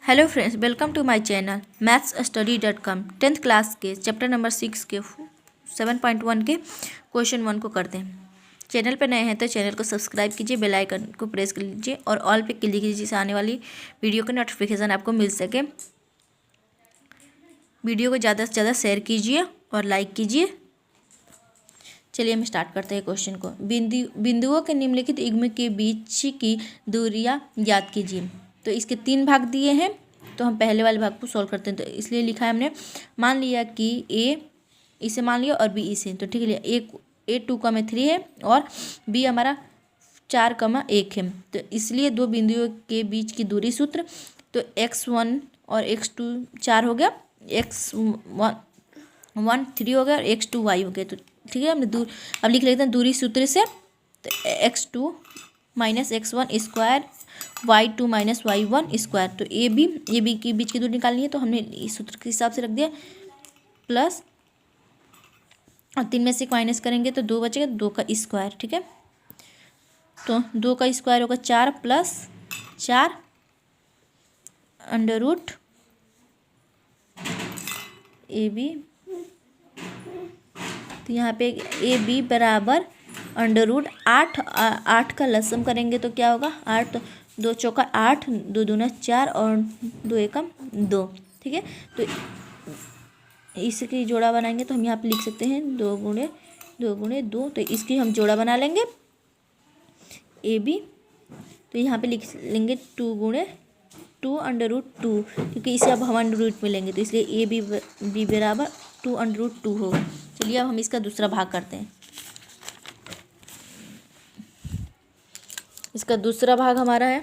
Hello friends, welcome to my channel mathsstudy.com। 10th class के chapter number 6 के 7.1 के question 1 को करते हैं। चैनल पर नए हैं तो चैनल को सब्सक्राइब कीजिए, बेल आइकन को प्रेस कर लीजिए और ऑल पे क्लिक कीजिए जिससे आने वाली वीडियो का नोटिफिकेशन आपको मिल सके। वीडियो को ज़्यादा से ज़्यादा शेयर कीजिए और लाइक कीजिए। चलिए हम स्टार्ट करते हैं क्वेश्चन को। बिंदुओं के निम्नलिखित युग्म के बीच की दूरियां ज्ञात कीजिए। तो इसके 3 भाग दिए हैं, तो हम पहले वाले भाग को सॉल्व करते हैं। तो इसलिए लिखा है हमने, मान लिया कि ए इसे मान लिया और बी इसे, तो ठीक है। ए 2,3 है और बी हमारा 4,1 है। तो इसलिए दो बिंदुओं के बीच की दूरी सूत्र, तो x1 और x2 4 हो गया, x1 3 हो गया और x2 y हो गया। तो ठीक है, हमने अब लिख लेते हैं दूरी सूत्र से। तो x2 minus x1 square y2 minus y1 square. तो ए बी के बीच की दूरी निकालनी है, तो हमने इस सूत्र के हिसाब से रख दिया प्लस, और 3 में से माइनस करेंगे तो 2 बचेगा, 2 का स्क्वायर। ठीक है, तो 2 का स्क्वायर होगा 4 plus 4 under root A B. तो यहाँ पे ए बी बराबर अंडर रूट 8 का लसम करेंगे तो क्या होगा, 8 2 चौका 8, 2 दूना 4 और 2 एकम 2। ठीक है, तो इसकी जोड़ा बनाएंगे तो हम यहाँ पे लिख सकते हैं 2 गुणे 2, तो इसकी हम जोड़ा बना लेंगे ए बी। तो यहाँ पे लिख लेंगे 2 गुणे 2 अंडर रूट 2, क्योंकि इसे अब हम अंडर रूट में लेंगे, तो इसलिए ए बी बराबर 2 अंडर रूट 2 होगा। चलिए अब हम इसका दूसरा भाग करते हैं। इसका दूसरा भाग हमारा है,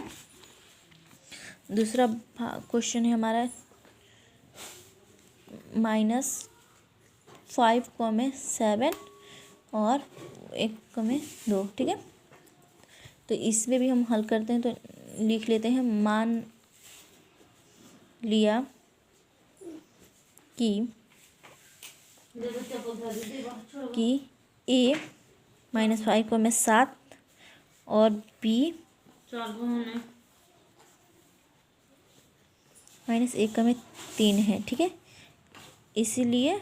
दूसरा भाग क्वेश्चन है हमारा -5,7 और 1,2। ठीक है, तो इसमें भी हम हल करते हैं। तो लिख लेते हैं, मान लिया कि ए -5,7 और बी -1,3 है। ठीक है, इसीलिए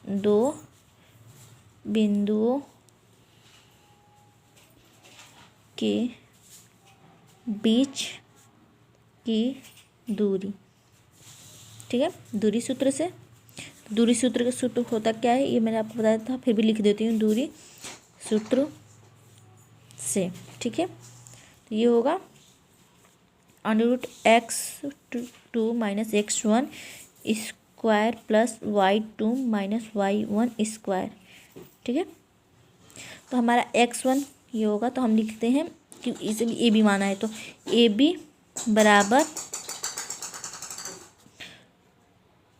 दो बिंदुओं के बीच की दूरी, ठीक है, दूरी सूत्र से। दूरी सूत्र का सूत्र होता क्या है ये मैंने आपको बताया था, फिर भी लिख देती हूँ, दूरी सूत्र से। ठीक है, तो ये होगा under root x2 minus x1 square plus y2 minus y1 square. ठीक है, तो हमारा x1 ये होगा, तो हम लिखते हैं कि इसे ए बी माना है, तो ए बी बराबर,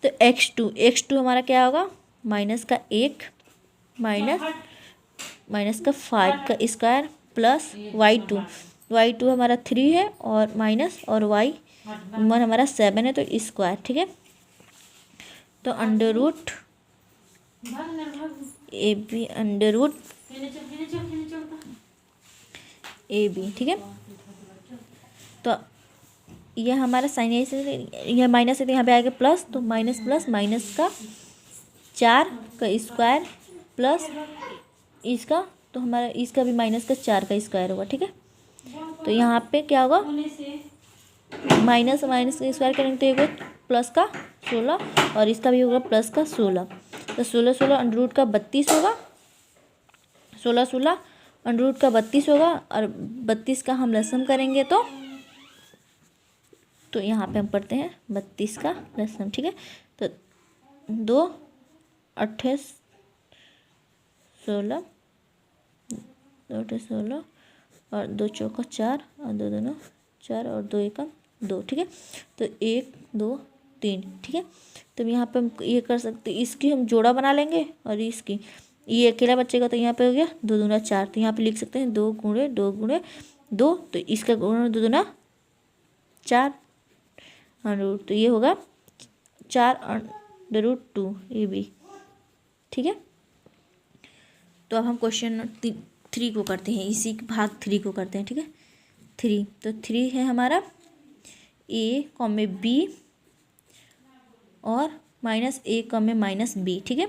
तो x2 हमारा क्या होगा, माइनस का 1 माइनस का 5 का स्क्वायर प्लस y2 हमारा 3 है और माइनस, और y1 हमारा 7 है, तो स्क्वायर। ठीक है, तो under root A B under root A B. ठीक है, तो यह हमारा साइन है, यह माइनस है तो यहाँ पे आएगा प्लस, तो माइनस प्लस माइनस का 4 का स्क्वायर प्लस इसका, तो हमारा इसका भी माइनस का 4 का स्क्वायर होगा। ठीक है, तो यहाँ पे क्या होगा, माइनस का स्क्वायर करेंगे तो ये होगा प्लस का 16 और इसका भी होगा प्लस का 16, तो 16 अंडर रूट का 32 होगा, 16 अंडर रूट का 32 होगा, और 32 का हम लसम करेंगे तो यहाँ पे हम पढ़ते हैं 32 का लसम। ठीक है, तो 2 8 16 और 2 चौका 4 और 2 दूना 4 और 2 एकम 2। ठीक है, तो 1 2 3। ठीक है, तो यहाँ पे हम ये कर सकते, इसकी हम जोड़ा बना लेंगे और इसकी ये अकेला बचेगा, तो यहाँ पे हो गया 2 दूना 4, तो यहाँ पे लिख सकते हैं 2 गुणे 2, तो इसका गुणा 2 दूना 4 अंडर रूट, तो ये होगा 4 अंडर रूट 2 ए बी। ठीक है, तो अब हम क्वेश्चन 3 को करते हैं, इसी भाग 3 को करते हैं। ठीक है, 3, तो 3 है हमारा, ए कॉमे बी और माइनस ए कॉमे माइनस बी, ठीक है।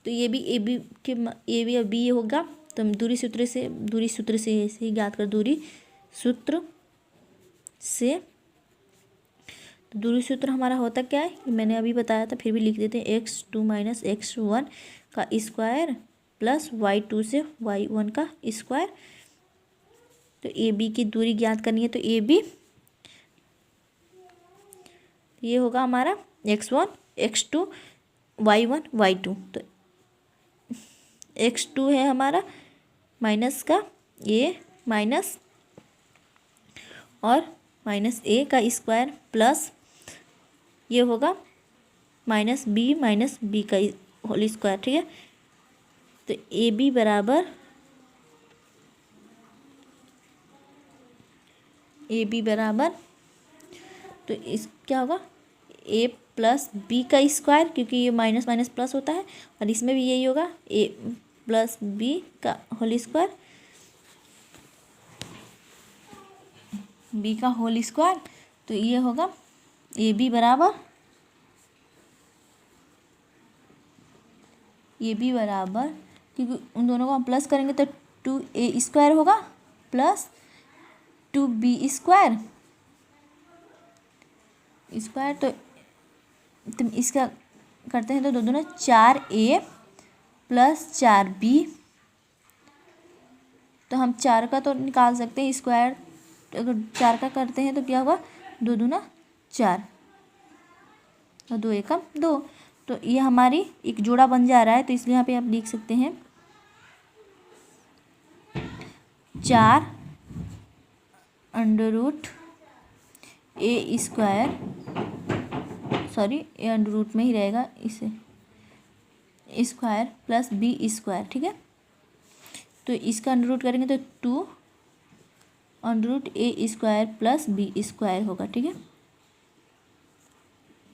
तो ये भी ए बी के ए बी और बी होगा। तो हम दूरी सूत्र से ऐसे ही ज्ञात कर, दूरी सूत्र से। तो दूरी सूत्र हमारा होता क्या है, मैंने अभी बताया था, फिर भी लिख देते हैं। x2 माइनस x1 का स्क्वायर प्लस y2 से y1 का स्क्वायर। तो ए बी की दूरी ज्ञात करनी है, तो ए बी ये होगा हमारा x1 x2 y1 y2। तो x2 है हमारा माइनस का ए माइनस और माइनस ए का स्क्वायर प्लस ये होगा माइनस बी का होल स्क्वायर, ठीक है। तो ए बी बराबर तो इस क्या होगा, ए प्लस बी का स्क्वायर, क्योंकि ये माइनस माइनस प्लस होता है, और इसमें भी यही होगा, ए प्लस बी का होल स्क्वायर, बी का होल स्क्वायर। तो ये होगा ए बी बराबर क्योंकि उन दोनों को हम प्लस करेंगे तो 2a स्क्वायर होगा प्लस 2b स्क्वायर तो तुम इसका करते हैं तो दो दोनों 4a प्लस 4b। तो हम 4 का तो निकाल सकते हैं स्क्वायर, अगर 4 का करते हैं तो क्या होगा, 2 दूना 4 और 2 एकम 2। तो ये हमारी एक जोड़ा बन जा रहा है। तो इसलिए यहाँ पे आप लिख सकते हैं 4 under root A square, sorry A under root में ही रहेगा, इसे स्क्वायर प्लस बी स्क्वायर, ठीक है। तो इसका अंडर रूट करेंगे तो 2 अंडर रूट ए स्क्वायर प्लस बी स्क्वायर होगा, ठीक है।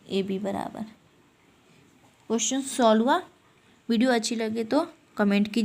ए बी बराबर। क्वेश्चन सॉल्व हुआ। वीडियो अच्छी लगे तो कमेंट कीजिए।